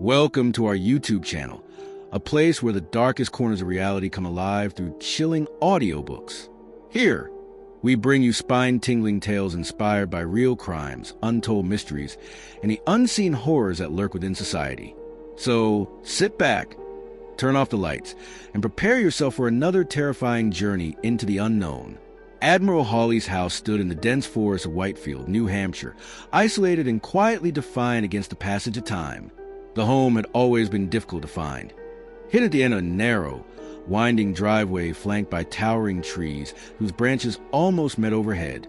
Welcome to our YouTube channel, a place where the darkest corners of reality come alive through chilling audiobooks. Here, we bring you spine-tingling tales inspired by real crimes, untold mysteries, and the unseen horrors that lurk within society. So, sit back, turn off the lights, and prepare yourself for another terrifying journey into the unknown. Admiral Hawly's house stood in the dense forest of Whitefield, New Hampshire, isolated and quietly defiant against the passage of time. The home had always been difficult to find. Hid at the end of a narrow, winding driveway flanked by towering trees whose branches almost met overhead,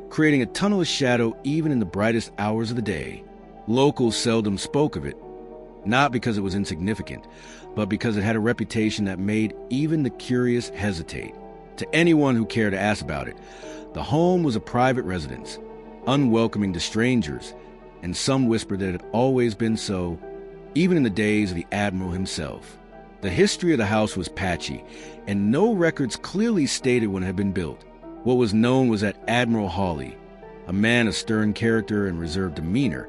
creating a tunnel of shadow even in the brightest hours of the day. Locals seldom spoke of it, not because it was insignificant, but because it had a reputation that made even the curious hesitate. To anyone who cared to ask about it, the home was a private residence, unwelcoming to strangers, and some whispered that it had always been so, even in the days of the Admiral himself. The history of the house was patchy, and no records clearly stated when it had been built. What was known was that Admiral Hawly, a man of stern character and reserved demeanor,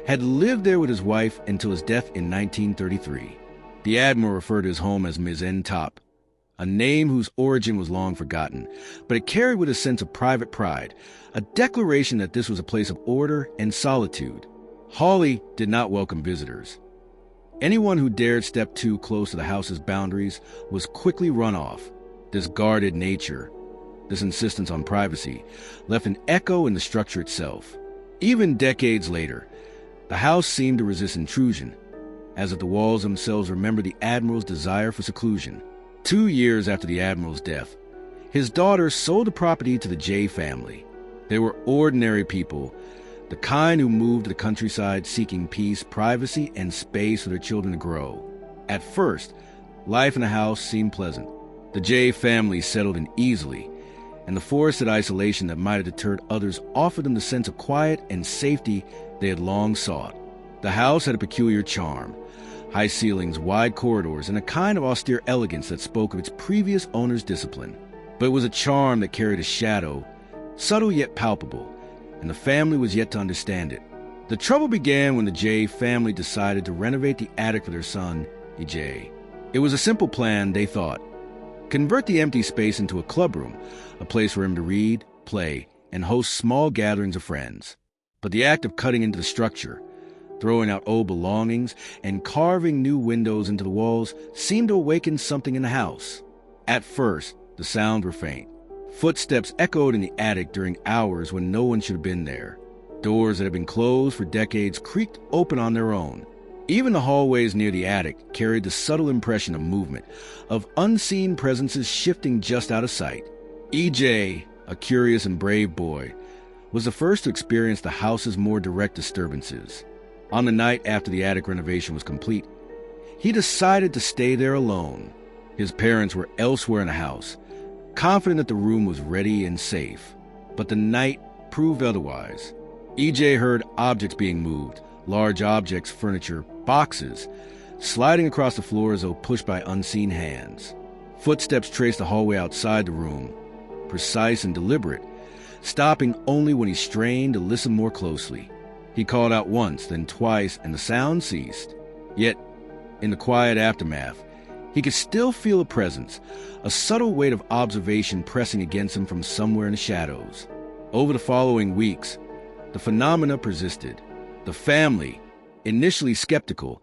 had lived there with his wife until his death in 1933. The Admiral referred to his home as Ms. N. Top, a name whose origin was long forgotten, but it carried with a sense of private pride, a declaration that this was a place of order and solitude. Hawly did not welcome visitors. Anyone who dared step too close to the house's boundaries was quickly run off. This guarded nature, this insistence on privacy, left an echo in the structure itself. Even decades later, the house seemed to resist intrusion, as if the walls themselves remembered the Admiral's desire for seclusion. 2 years after the Admiral's death, his daughter sold the property to the J family. They were ordinary people, the kind who moved to the countryside seeking peace, privacy, and space for their children to grow. At first, life in the house seemed pleasant. The J family settled in easily, and the forested isolation that might have deterred others offered them the sense of quiet and safety they had long sought. The house had a peculiar charm, high ceilings, wide corridors, and a kind of austere elegance that spoke of its previous owner's discipline. But it was a charm that carried a shadow, subtle yet palpable, and the family was yet to understand it. The trouble began when the J family decided to renovate the attic for their son, EJ. It was a simple plan, they thought. Convert the empty space into a clubroom, a place for him to read, play, and host small gatherings of friends. But the act of cutting into the structure, throwing out old belongings, and carving new windows into the walls seemed to awaken something in the house. At first, the sounds were faint. Footsteps echoed in the attic during hours when no one should have been there. Doors that had been closed for decades creaked open on their own. Even the hallways near the attic carried the subtle impression of movement, of unseen presences shifting just out of sight. EJ, a curious and brave boy, was the first to experience the house's more direct disturbances. On the night after the attic renovation was complete, he decided to stay there alone. His parents were elsewhere in the house, confident that the room was ready and safe. But the night proved otherwise. EJ heard objects being moved, large objects, furniture, boxes, sliding across the floor as though pushed by unseen hands. Footsteps traced the hallway outside the room, precise and deliberate, stopping only when he strained to listen more closely. He called out once, then twice, and the sound ceased. Yet, in the quiet aftermath, he could still feel a presence, a subtle weight of observation pressing against him from somewhere in the shadows. Over the following weeks, the phenomena persisted. The family, initially skeptical,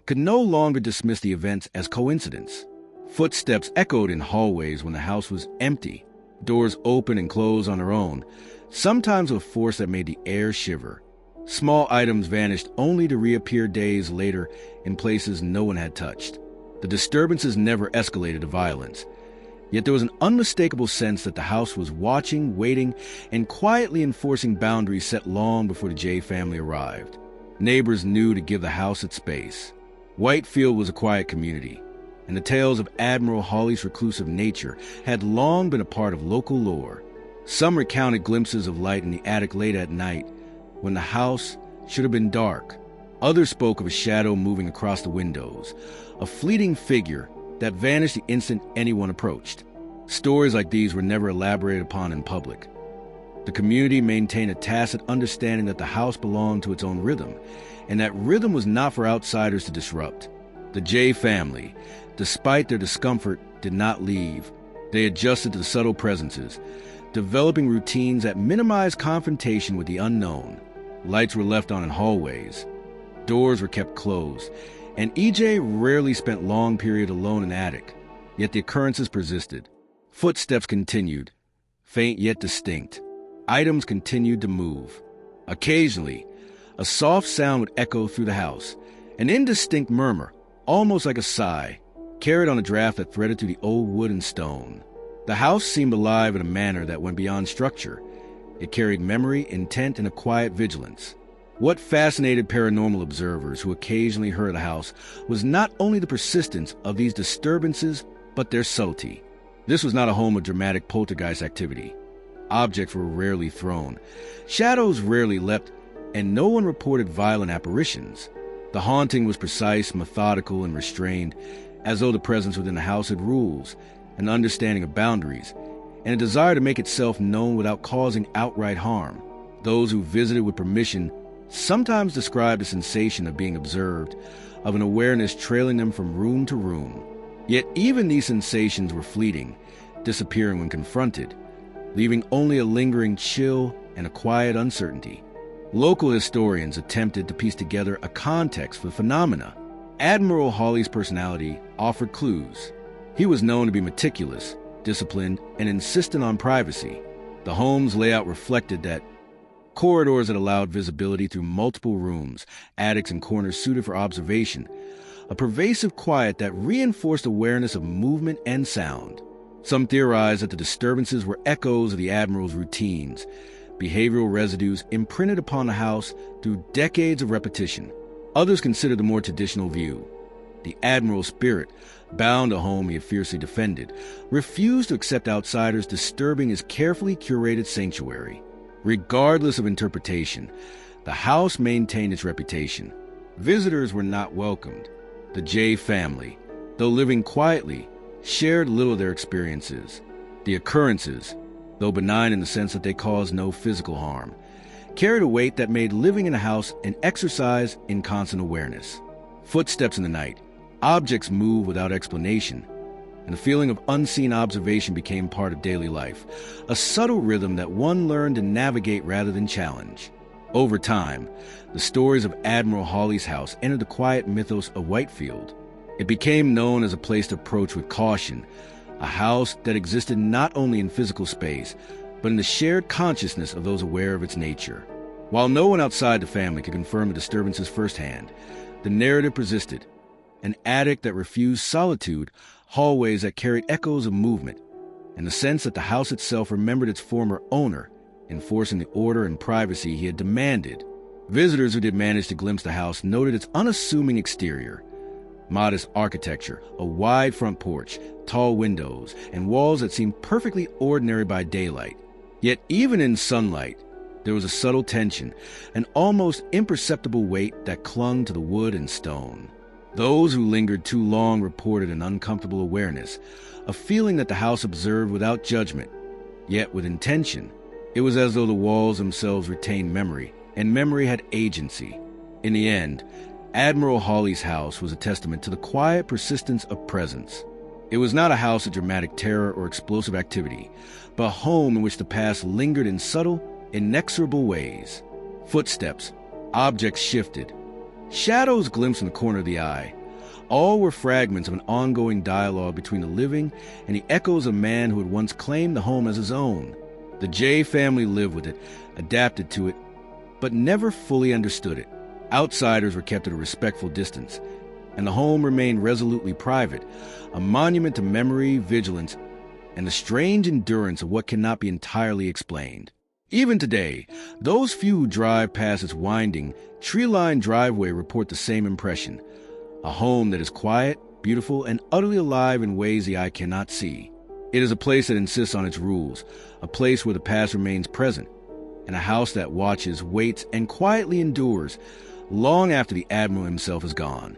could no longer dismiss the events as coincidence. Footsteps echoed in hallways when the house was empty, doors open and closed on their own, sometimes with force that made the air shiver. Small items vanished only to reappear days later in places no one had touched. The disturbances never escalated to violence, yet there was an unmistakable sense that the house was watching, waiting, and quietly enforcing boundaries set long before the J family arrived. Neighbors knew to give the house its space. Whitefield was a quiet community, and the tales of Admiral Hawly's reclusive nature had long been a part of local lore. Some recounted glimpses of light in the attic late at night, when the house should have been dark. Others spoke of a shadow moving across the windows, a fleeting figure that vanished the instant anyone approached. Stories like these were never elaborated upon in public. The community maintained a tacit understanding that the house belonged to its own rhythm, and that rhythm was not for outsiders to disrupt. The J family, despite their discomfort, did not leave. They adjusted to the subtle presences, developing routines that minimized confrontation with the unknown. Lights were left on in hallways. Doors were kept closed, and EJ rarely spent long periods alone in the attic. Yet the occurrences persisted. Footsteps continued, faint yet distinct. Items continued to move. Occasionally, a soft sound would echo through the house, an indistinct murmur, almost like a sigh, carried on a draft that threaded through the old wood and stone. The house seemed alive in a manner that went beyond structure. It carried memory, intent, and a quiet vigilance. What fascinated paranormal observers who occasionally heard the house was not only the persistence of these disturbances, but their subtlety. This was not a home of dramatic poltergeist activity. Objects were rarely thrown, shadows rarely leapt, and no one reported violent apparitions. The haunting was precise, methodical, and restrained, as though the presence within the house had rules, an understanding of boundaries, and a desire to make itself known without causing outright harm. Those who visited with permission sometimes described the sensation of being observed, of an awareness trailing them from room to room. Yet even these sensations were fleeting, disappearing when confronted, leaving only a lingering chill and a quiet uncertainty. Local historians attempted to piece together a context for the phenomena. Admiral Hawly's personality offered clues. He was known to be meticulous, disciplined, and insistent on privacy. The home's layout reflected that. Corridors that allowed visibility through multiple rooms, attics and corners suited for observation, a pervasive quiet that reinforced awareness of movement and sound. Some theorized that the disturbances were echoes of the Admiral's routines, behavioral residues imprinted upon the house through decades of repetition. Others considered the more traditional view. The Admiral's spirit, bound a home he had fiercely defended, refused to accept outsiders disturbing his carefully curated sanctuary. Regardless of interpretation, the house maintained its reputation. Visitors were not welcomed. The J family, though living quietly, shared little of their experiences. The occurrences, though benign in the sense that they caused no physical harm, carried a weight that made living in a house an exercise in constant awareness. Footsteps in the night, objects moved without explanation, and the feeling of unseen observation became part of daily life, a subtle rhythm that one learned to navigate rather than challenge. Over time, the stories of Admiral Hawly's house entered the quiet mythos of Whitefield. It became known as a place to approach with caution, a house that existed not only in physical space, but in the shared consciousness of those aware of its nature. While no one outside the family could confirm the disturbances firsthand, the narrative persisted. An attic that refused solitude, hallways that carried echoes of movement, and the sense that the house itself remembered its former owner, enforcing the order and privacy he had demanded. Visitors who did manage to glimpse the house noted its unassuming exterior. Modest architecture, a wide front porch, tall windows, and walls that seemed perfectly ordinary by daylight. Yet even in sunlight, there was a subtle tension, an almost imperceptible weight that clung to the wood and stone. Those who lingered too long reported an uncomfortable awareness, a feeling that the house observed without judgment, yet with intention. It was as though the walls themselves retained memory, and memory had agency. In the end, Admiral Hawly's house was a testament to the quiet persistence of presence. It was not a house of dramatic terror or explosive activity, but a home in which the past lingered in subtle, inexorable ways. Footsteps, objects shifted, shadows glimpsed in the corner of the eye. All were fragments of an ongoing dialogue between the living and the echoes of man who had once claimed the home as his own. The J family lived with it, adapted to it, but never fully understood it. Outsiders were kept at a respectful distance, and the home remained resolutely private, a monument to memory, vigilance, and the strange endurance of what cannot be entirely explained. Even today, those few who drive past its winding, tree-lined driveway report the same impression. A home that is quiet, beautiful, and utterly alive in ways the eye cannot see. It is a place that insists on its rules, a place where the past remains present, and a house that watches, waits, and quietly endures long after the Admiral himself is gone.